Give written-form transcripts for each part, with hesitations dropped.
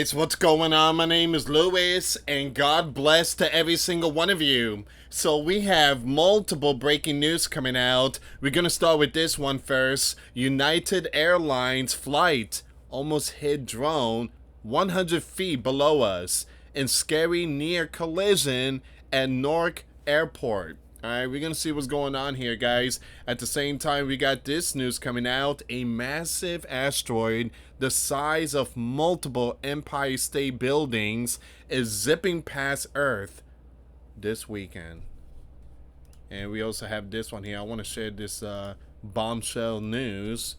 guys, what's going on? My name is Louis, and God bless to every single one of you. So we have multiple breaking news coming out. We're going to start with this one first. United Airlines flight almost hit drone 100 feet below us in scary near collision at Newark Airport. Alright, we're going to see what's going on here, guys. At the same time, we got this news coming out. A massive asteroid the size of multiple Empire State Buildings is zipping past Earth this weekend. And we also have this one here. I want to share this bombshell news.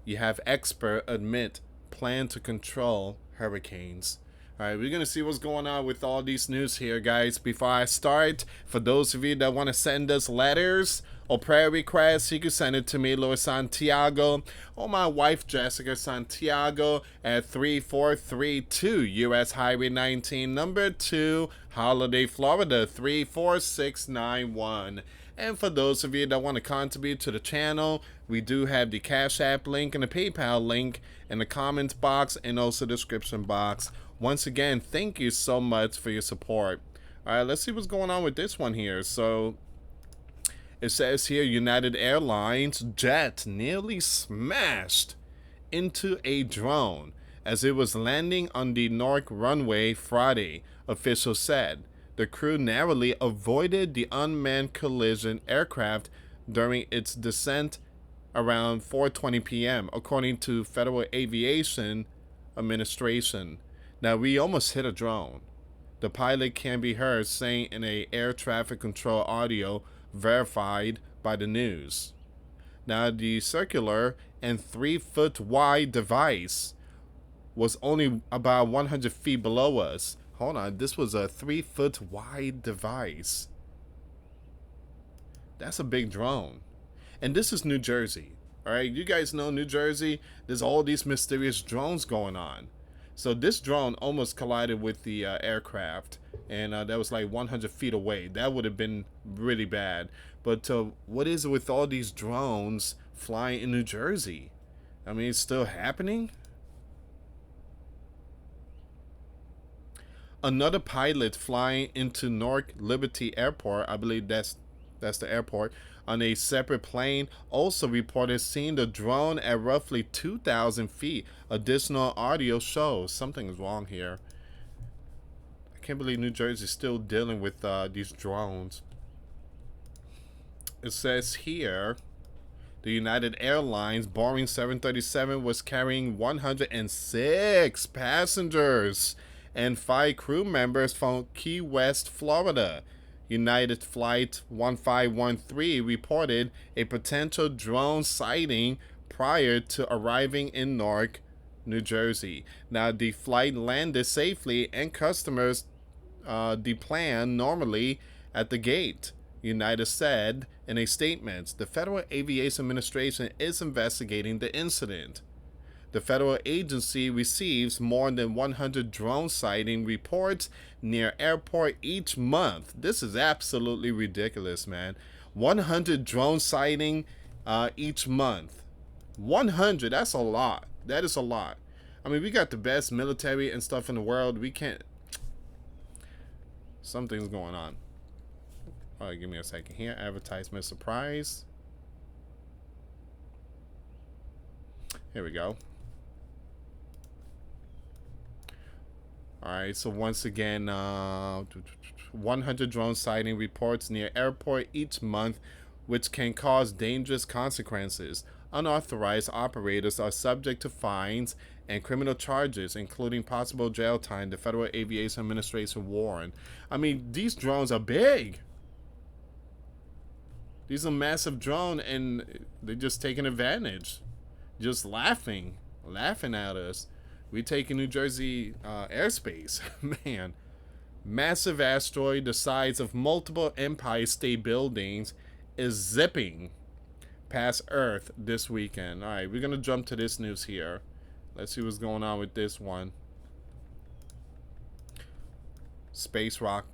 You have expert admit plan to control hurricanes. Alright, we're going to see what's going on with all these news here, guys. Before I start, for those of you that want to send us letters or prayer requests, you can send it to me, US Santiago, or my wife, Jessica Santiago, at 3432 US Highway 19, number 2, Holiday, Florida, 34691. And for those of you that want to contribute to the channel, we do have the Cash App link and the PayPal link in the comments box and also description box. Once again, thank you so much for your support. Alright, let's see what's going on with this one here. So, it says here, United Airlines jet nearly smashed into a drone as it was landing on the Newark runway Friday, officials said. The crew narrowly avoided the unmanned collision aircraft during its descent around 4:20 p.m., according to Federal Aviation Administration. Now, we almost hit a drone. The pilot can be heard saying in a air traffic control audio verified by the news. Now, the circular and 3-foot wide device was only about 100 feet below us. Hold on, this was a 3-foot wide device. That's a big drone. And this is New Jersey. Alright, you guys know New Jersey, there's all these mysterious drones going on. So this drone almost collided with the aircraft, and that was like 100 feet away. That would have been really bad. But what is it with all these drones flying in New Jersey? I mean, it's still happening? Another pilot flying into Newark Liberty Airport, I believe that's the airport, on a separate plane also reported seeing the drone at roughly 2,000 feet. Additional audio shows something is wrong here. I can't believe New Jersey is still dealing with these drones. It says here, the United Airlines Boeing 737 was carrying 106 passengers and 5 crew members from Key West, Florida. United Flight 1513 reported a potential drone sighting prior to arriving in Newark, New Jersey. Now, the flight landed safely and customers deplan normally at the gate, United said in a statement. The Federal Aviation Administration is investigating the incident. The federal agency receives more than 100 drone sighting reports near airport each month. This is absolutely ridiculous, man. 100 drone sighting each month. 100, that's a lot. That is a lot. I mean, we got the best military and stuff in the world. We can't... Something's going on. All right, give me a second here. Advertisement surprise. Here we go. Alright, so once again, 100 drone sighting reports near airport each month, which can cause dangerous consequences. Unauthorized operators are subject to fines and criminal charges, including possible jail time, the Federal Aviation Administration warned. I mean, these drones are big. These are massive drones, and they're just taking advantage. Just laughing at us. We taking New Jersey airspace. Man, massive asteroid the size of multiple Empire State Buildings is zipping past Earth this weekend. All right, we're going to jump to this news here. Let's see what's going on with this one. Space rock.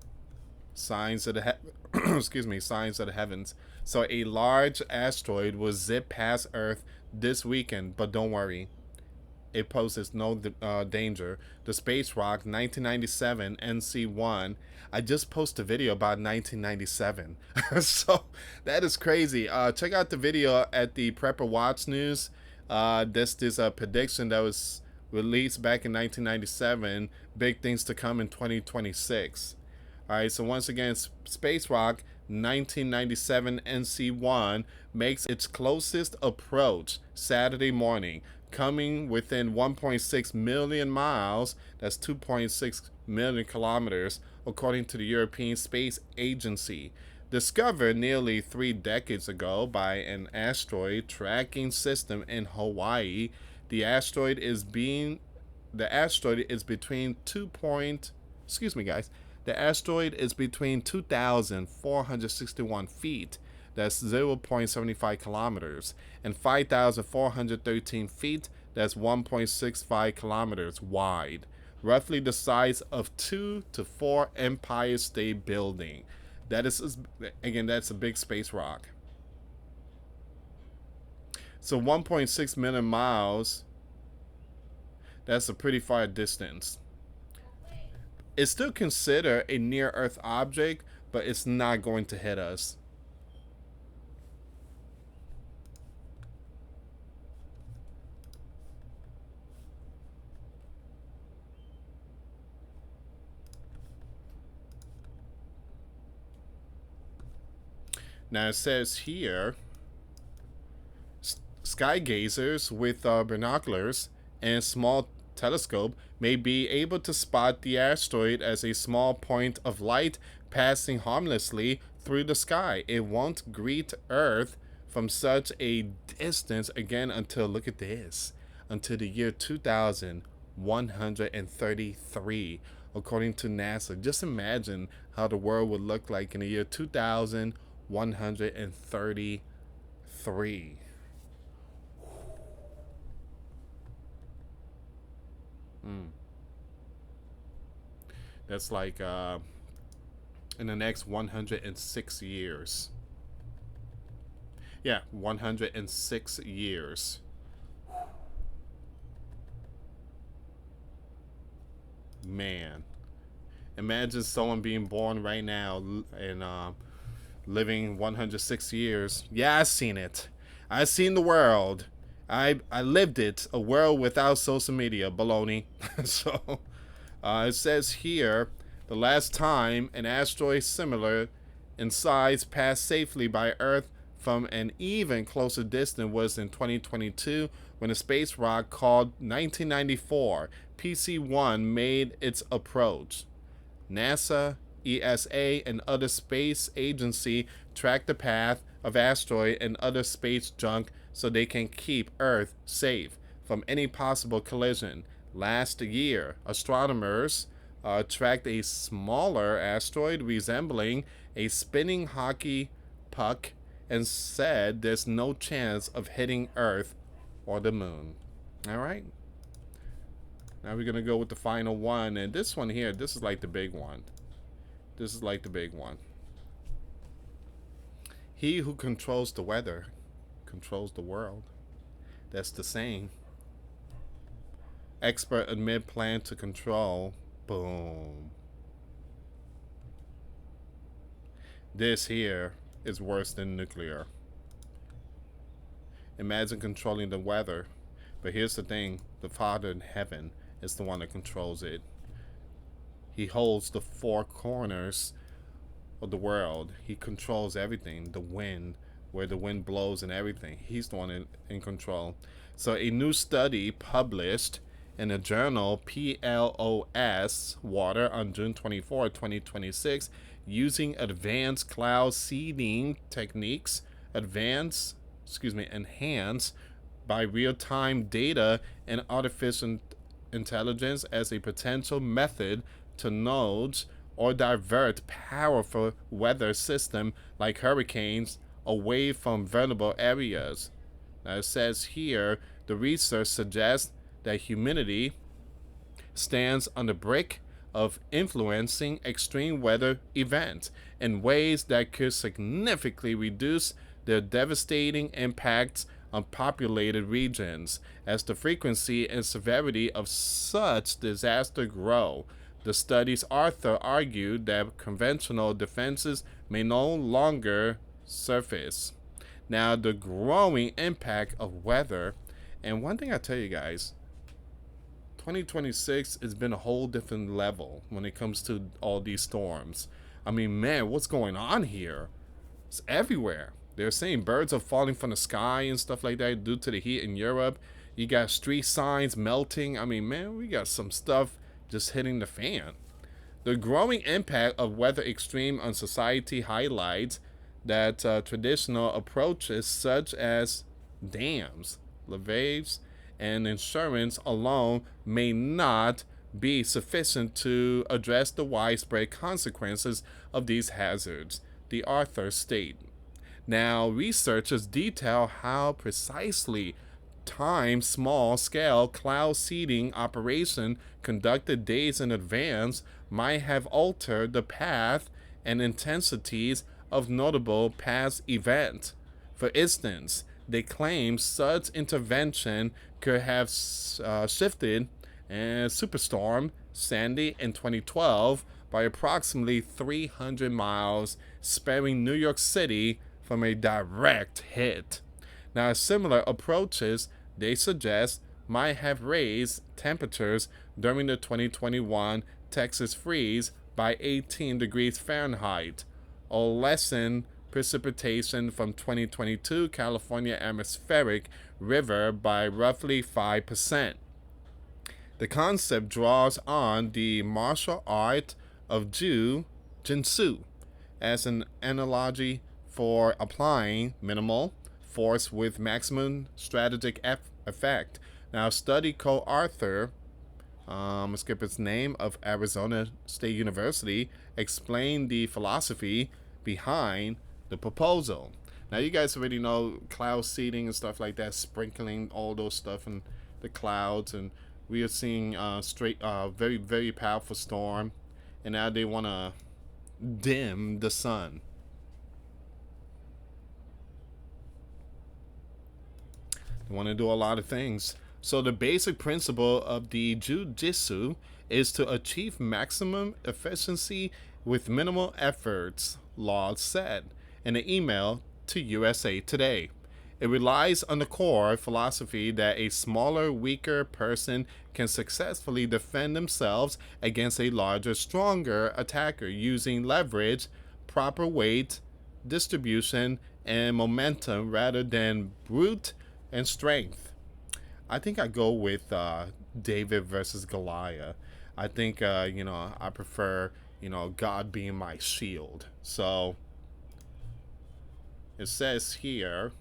Signs of the excuse me, signs of the heavens. So a large asteroid will zip past Earth this weekend, but don't worry. it poses no danger. The space rock 1997 NC1. I just posted a video about 1997. So that is crazy. Check out the video at the Prepper Watch News. This is a prediction that was released back in 1997. Big things to come in 2026. All right, so once again, Space Rock 1997 NC1 makes its closest approach Saturday morning, coming within 1.6 million miles, that's 2.6 million kilometers, according to the European Space Agency. Discovered nearly 3 decades ago by an asteroid tracking system in Hawaii, the asteroid is between 2,461 feet, that's 0.75 kilometers, and 5,413 feet, that's 1.65 kilometers wide, roughly the size of 2 to 4 Empire State Building. That is, again, that's a big space rock. So 1.6 million miles, that's a pretty far distance. It's still considered a near-Earth object, but it's not going to hit us. Now it says here, sky gazers with binoculars and small telescope may be able to spot the asteroid as a small point of light passing harmlessly through the sky. It won't greet Earth from such a distance again until, look at this, until the year 2133, according to NASA. Just imagine how the world would look like in the year 2133. That's like in the next 106 years. Yeah, 106 years. Man, imagine someone being born right now and living 106 years. Yeah, I've seen it. I've seen the world. I lived it. A world without social media. Baloney. So it says here, the last time an asteroid similar in size passed safely by Earth from an even closer distance was in 2022, when a space rock called 1994 PC-1 made its approach. NASA, ESA, and other space agency track the path of asteroid and other space junk so they can keep Earth safe from any possible collision. Last year, astronomers tracked a smaller asteroid resembling a spinning hockey puck and said there's no chance of hitting Earth or the moon. All right. Now we're going to go with the final one. And this one here, this is like the big one. This is like the big one. He who controls the weather controls the world. That's the saying. Expert admit plan to control. Boom. This here is worse than nuclear. Imagine controlling the weather. But here's the thing. The Father in heaven is the one that controls it. He holds the four corners of the world. He controls everything. The wind, where the wind blows and everything. He's the one in control. So a new study published in the journal PLOS Water on June 24, 2026, using advanced cloud seeding techniques, enhanced by real-time data and artificial intelligence as a potential method to nudge or divert powerful weather system like hurricanes away from vulnerable areas. Now it says here, the research suggests that humanity stands on the brink of influencing extreme weather events in ways that could significantly reduce their devastating impacts unpopulated regions. As the frequency and severity of such disaster grow, the study's author argued that conventional defenses may no longer surface. Now, the growing impact of weather, and one thing I tell you guys, 2026 has been a whole different level when it comes to all these storms. I mean, man, what's going on here? It's everywhere. They're saying birds are falling from the sky and stuff like that due to the heat in Europe. You got street signs melting. I mean, man, we got some stuff just hitting the fan. The growing impact of weather extreme on society highlights that traditional approaches such as dams, levees, and insurance alone may not be sufficient to address the widespread consequences of these hazards, the author stated. Now, researchers detail how precisely timed small-scale cloud seeding operation conducted days in advance might have altered the path and intensities of notable past events. For instance, they claim such intervention could have shifted Superstorm Sandy in 2012 by approximately 300 miles, sparing New York City from a direct hit. Now, similar approaches, they suggest, might have raised temperatures during the 2021 Texas freeze by 18 degrees Fahrenheit, or lessen precipitation from 2022 California atmospheric river by roughly 5%. The concept draws on the martial art of Jinsu as an analogy for applying minimal force with maximum strategic effect. Now, study co-author, skip its name, of Arizona State University, explained the philosophy behind the proposal. Now, you guys already know cloud seeding and stuff like that, sprinkling all those stuff in the clouds, and we are seeing very, very powerful storm, and now they want to dim the sun. They want to do a lot of things. So the basic principle of the jujitsu is to achieve maximum efficiency with minimal efforts, Law said in an email to USA Today. It relies on the core philosophy that a smaller, weaker person can successfully defend themselves against a larger, stronger attacker using leverage, proper weight distribution, and momentum rather than brute and strength. I think I go with David versus Goliath. I think I prefer God being my shield. So it says here,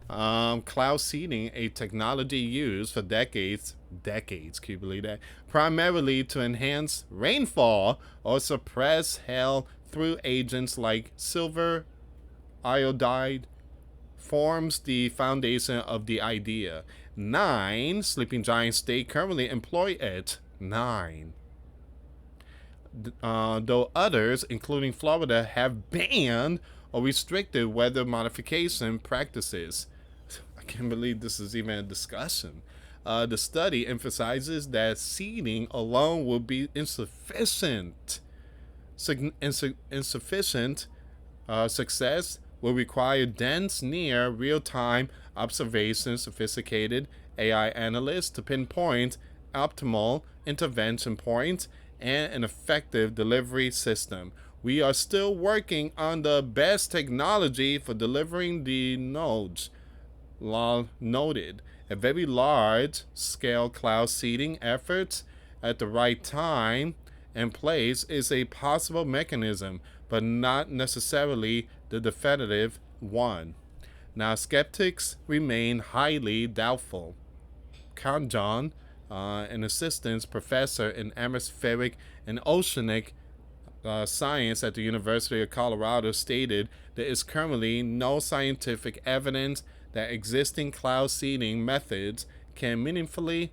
cloud seeding, a technology used for decades, can you believe that? Primarily to enhance rainfall or suppress hail through agents like silver iodide, forms the foundation of the idea. 9 sleeping giant states currently employ it. 9. Though others, including Florida, have banned or restricted weather modification practices. I can't believe this is even a discussion. The study emphasizes that seeding alone will be insufficient. Insufficient success will require dense, near real-time observation, sophisticated AI analysts to pinpoint optimal intervention points and an effective delivery system. We are still working on the best technology for delivering the nodes, Law noted. A very large-scale cloud seeding efforts at the right time and place is a possible mechanism, but not necessarily the definitive one. Now, skeptics remain highly doubtful. Kanjan, an assistant professor in atmospheric and oceanic science at the University of Colorado, stated there is currently no scientific evidence that existing cloud seeding methods can meaningfully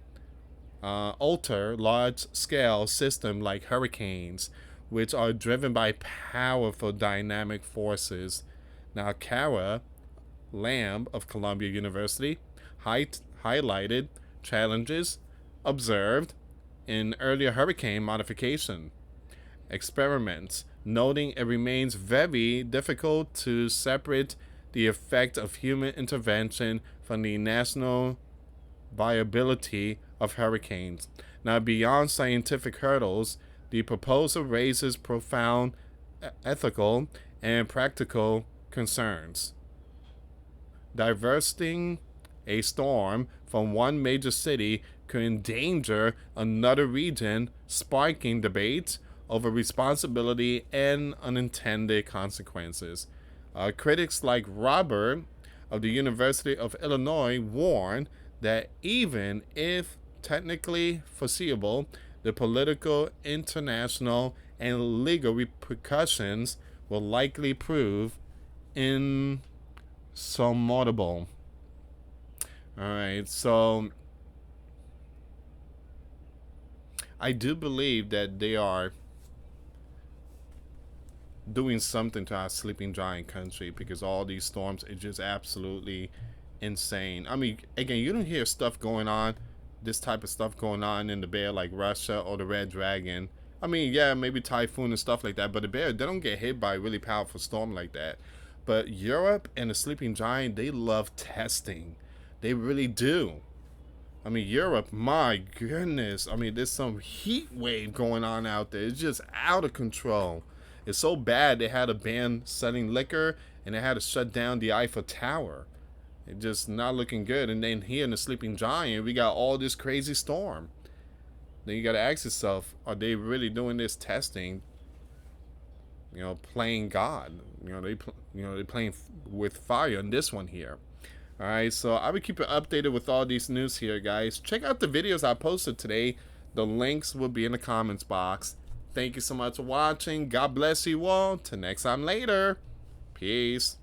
alter large-scale systems like hurricanes, which are driven by powerful dynamic forces. Now, Kara Lamb of Columbia University highlighted challenges observed in earlier hurricane modification experiments, noting it remains very difficult to separate the effect of human intervention from the national viability of hurricanes. Now, beyond scientific hurdles, the proposal raises profound ethical and practical concerns. Diverting a storm from one major city could endanger another region, sparking debates over responsibility and unintended consequences. Critics like Robert of the University of Illinois warn that even if technically foreseeable, the political, international, and legal repercussions will likely prove insurmountable. All right, so I do believe that they are doing something to our sleeping giant country, because all these storms are just absolutely insane. I mean, again, you don't hear stuff going on, this type of stuff going on in the Bear like Russia or the Red Dragon. I mean, yeah, maybe typhoon and stuff like that, but the Bear, they don't get hit by a really powerful storm like that. But Europe and the sleeping giant, they love testing. They really do. I mean, Europe, my goodness. I mean, there's some heat wave going on out there. It's just out of control. It's so bad they had to ban selling liquor, and they had to shut down the Eiffel Tower. It's just not looking good. And then here in the sleeping giant, we got all this crazy storm. Then you got to ask yourself, are they really doing this testing? You know, playing God. They're playing with fire in this one here. All right, so I will keep you updated with all these news here, guys. Check out the videos I posted today. The links will be in the comments box. Thank you so much for watching. God bless you all. Till next time later. Peace.